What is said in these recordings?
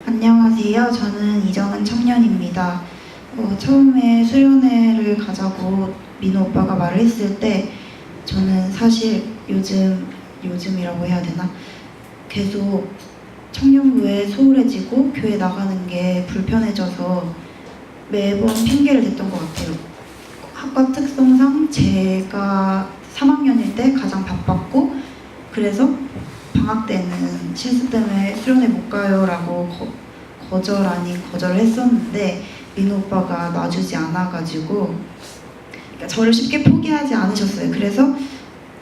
안녕하세요. 저는 이정은 청년입니다. 처음에 수련회를 가자고 민호 오빠가 말을 했을 때 저는 사실 요즘이라고 해야 되나? 계속 청년부에 소홀해지고 교회 나가는 게 불편해져서 매번 핑계를 댔던 것 같아요. 학과 특성상 제가 3학년일 때 가장 바빴고, 그래서 방학 때는 실수 때문에 수련회 못 가요 라고 거절 아닌 거절을 했었는데 민호 오빠가 놔주지 않아가지고, 그러니까 저를 쉽게 포기하지 않으셨어요. 그래서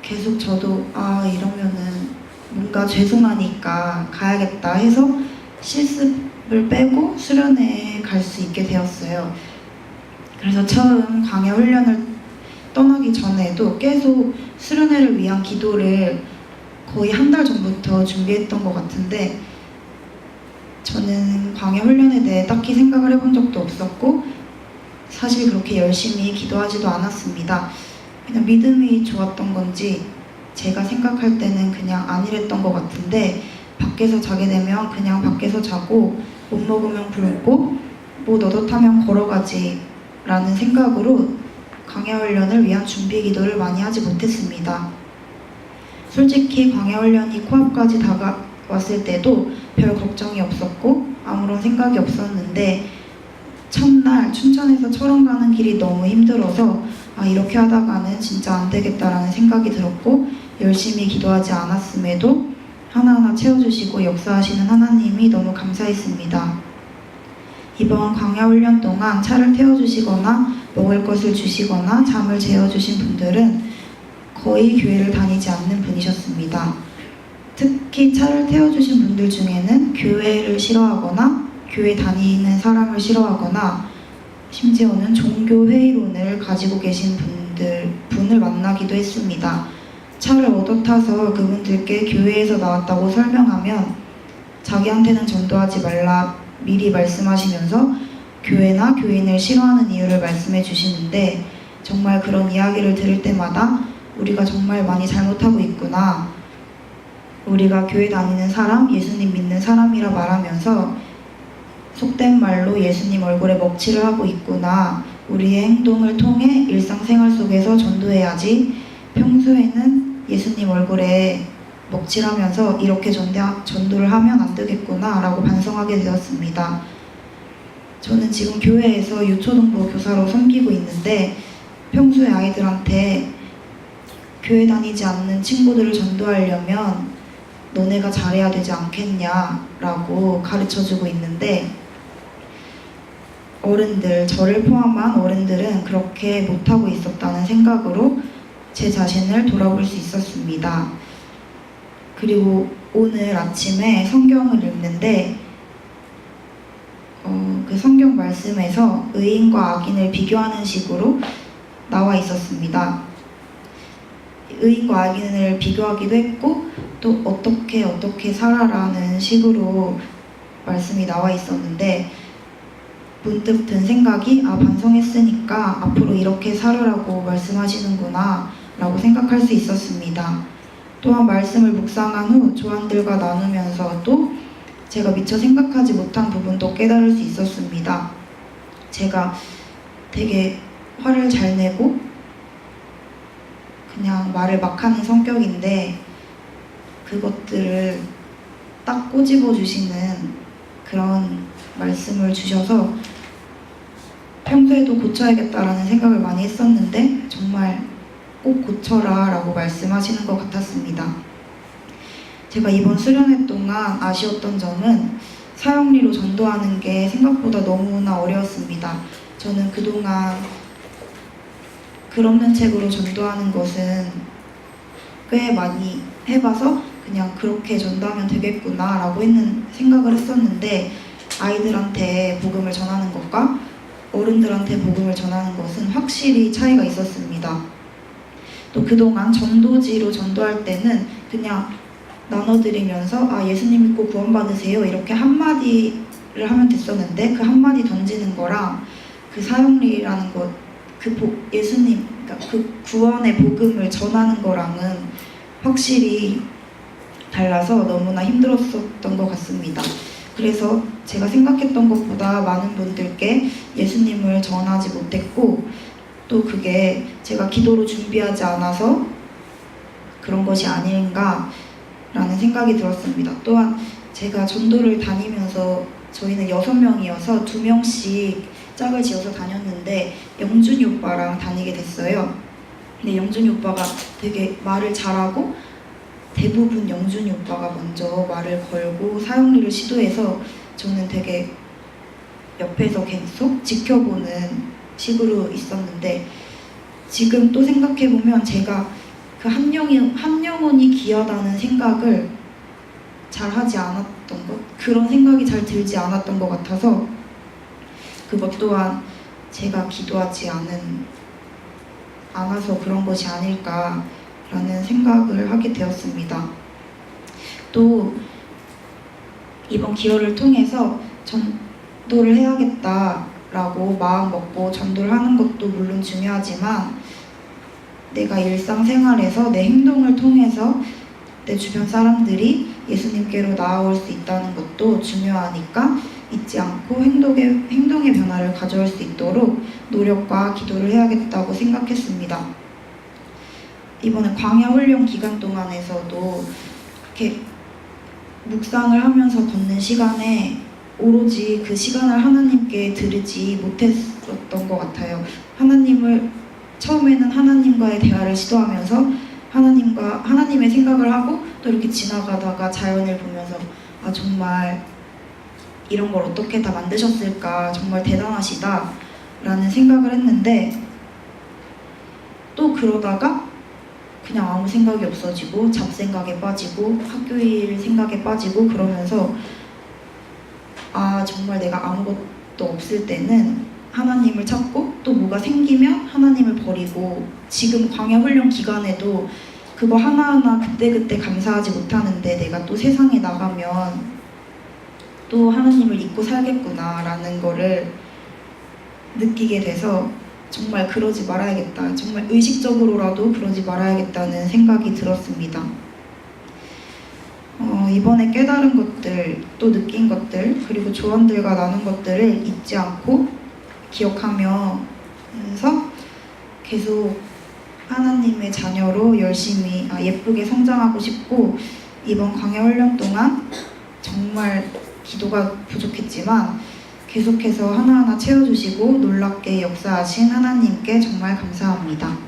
계속 저도 이러면은 뭔가 죄송하니까 가야겠다 해서 실습을 빼고 수련회에 갈 수 있게 되었어요. 그래서 처음 광야 훈련을 떠나기 전에도 계속 수련회를 위한 기도를 거의 한 달 전부터 준비했던 것 같은데, 저는 광야 훈련에 대해 딱히 생각을 해본 적도 없었고 사실 그렇게 열심히 기도하지도 않았습니다. 그냥 믿음이 좋았던 건지 제가 생각할 때는 그냥 안일했던 것 같은데, 밖에서 자게 되면 그냥 밖에서 자고 못 먹으면 굶고 뭐 너도타면 걸어가지 라는 생각으로 광야 훈련을 위한 준비 기도를 많이 하지 못했습니다. 솔직히 광야 훈련이 코앞까지 다가왔을 때도 별 걱정이 없었고 아무런 생각이 없었는데, 첫날 춘천에서 철원 가는 길이 너무 힘들어서 이렇게 하다가는 진짜 안 되겠다라는 생각이 들었고, 열심히 기도하지 않았음에도 하나하나 채워주시고 역사하시는 하나님이 너무 감사했습니다. 이번 광야 훈련 동안 차를 태워주시거나 먹을 것을 주시거나 잠을 재워주신 분들은 거의 교회를 다니지 않는 분이셨습니다. 특히 차를 태워주신 분들 중에는 교회를 싫어하거나 교회 다니는 사람을 싫어하거나 심지어는 종교 회의론을 가지고 계신 분을 만나기도 했습니다. 차를 얻어 타서 그분들께 교회에서 나왔다고 설명하면 자기한테는 전도하지 말라 미리 말씀하시면서 교회나 교인을 싫어하는 이유를 말씀해 주시는데, 정말 그런 이야기를 들을 때마다 우리가 정말 많이 잘못하고 있구나, 우리가 교회 다니는 사람, 예수님 믿는 사람이라 말하면서 속된 말로 예수님 얼굴에 먹칠을 하고 있구나, 우리의 행동을 통해 일상생활 속에서 전도해야지 평소에는 예수님 얼굴에 먹칠하면서 이렇게 전도를 하면 안 되겠구나 라고 반성하게 되었습니다. 저는 지금 교회에서 유초등부 교사로 섬기고 있는데, 평소에 아이들한테 교회 다니지 않는 친구들을 전도하려면 너네가 잘해야 되지 않겠냐라고 가르쳐주고 있는데, 저를 포함한 어른들은 그렇게 못하고 있었다는 생각으로 제 자신을 돌아볼 수 있었습니다. 그리고 오늘 아침에 성경을 읽는데 그 성경 말씀에서 의인과 악인을 비교하는 식으로 나와 있었습니다. 의인과 악인을 비교하기도 했고 또 어떻게 살아라는 식으로 말씀이 나와 있었는데, 문득 든 생각이 반성했으니까 앞으로 이렇게 살으라고 말씀하시는구나 라고 생각할 수 있었습니다. 또한 말씀을 묵상한 후 조안들과 나누면서도 제가 미처 생각하지 못한 부분도 깨달을 수 있었습니다. 제가 되게 화를 잘 내고 그냥 말을 막 하는 성격인데, 그것들을 딱 꼬집어 주시는 그런 말씀을 주셔서 평소에도 고쳐야겠다라는 생각을 많이 했었는데 정말 꼭 고쳐라 라고 말씀하시는 것 같았습니다. 제가 이번 수련회 동안 아쉬웠던 점은 사형리로 전도하는 게 생각보다 너무나 어려웠습니다. 저는 그동안 글 없는 책으로 전도하는 것은 꽤 많이 해봐서 그냥 그렇게 전도하면 되겠구나 라고 생각을 했었는데, 아이들한테 복음을 전하는 것과 어른들한테 복음을 전하는 것은 확실히 차이가 있었습니다. 또 그동안 전도지로 전도할 때는 그냥 나눠드리면서 예수님 믿고 구원받으세요 이렇게 한마디를 하면 됐었는데, 그 한마디 던지는 거랑 그 사형리라는 것, 예수님, 그러니까 그 구원의 복음을 전하는 거랑은 확실히 달라서 너무나 힘들었었던 것 같습니다. 그래서 제가 생각했던 것보다 많은 분들께 예수님을 전하지 못했고, 또 그게 제가 기도로 준비하지 않아서 그런 것이 아닌가라는 생각이 들었습니다. 또한 제가 전도를 다니면서 저희는 6명이어서 2명씩 짝을 지어서 다녔는데 영준이 오빠랑 다니게 됐어요. 근데 영준이 오빠가 되게 말을 잘하고 대부분 영준이 오빠가 먼저 말을 걸고 사용리를 시도해서 저는 되게 옆에서 계속 지켜보는 식으로 있었는데, 지금 또 생각해보면 제가 그 한 영혼이 귀하다는 생각을 잘 하지 않았던 것, 그런 생각이 잘 들지 않았던 것 같아서 그것 또한 제가 기도하지 않아서 그런 것이 아닐까라는 생각을 하게 되었습니다. 또 이번 기회를 통해서 전도를 해야겠다라고 마음 먹고 전도를 하는 것도 물론 중요하지만, 내가 일상생활에서 내 행동을 통해서 내 주변 사람들이 예수님께로 나아올 수 있다는 것도 중요하니까 잊지 않고 행동의 변화를 가져올 수 있도록 노력과 기도를 해야겠다고 생각했습니다. 이번에 광야 훈련 기간 동안에서도 이렇게 묵상을 하면서 걷는 시간에 오로지 그 시간을 하나님께 드리지 못했었던 것 같아요. 처음에는 하나님과의 대화를 시도하면서 하나님의 생각을 하고 또 이렇게 지나가다가 자연을 보면서 정말 이런 걸 어떻게 다 만드셨을까, 정말 대단하시다 라는 생각을 했는데, 또 그러다가 그냥 아무 생각이 없어지고 잡생각에 빠지고 학교일 생각에 빠지고 그러면서 정말 내가 아무것도 없을 때는 하나님을 찾고, 또 뭐가 생기면 하나님을 버리고, 지금 광야 훈련 기간에도 그거 하나하나 그때그때 감사하지 못하는데 내가 또 세상에 나가면 또 하나님을 잊고 살겠구나 라는 거를 느끼게 돼서 정말 그러지 말아야겠다, 정말 의식적으로라도 그러지 말아야겠다는 생각이 들었습니다. 이번에 깨달은 것들, 또 느낀 것들, 그리고 조언들과 나눈 것들을 잊지 않고 기억하면서 계속 하나님의 자녀로 열심히 예쁘게 성장하고 싶고, 이번 광야 훈련 동안 정말 기도가 부족했지만 계속해서 하나하나 채워주시고 놀랍게 역사하신 하나님께 정말 감사합니다.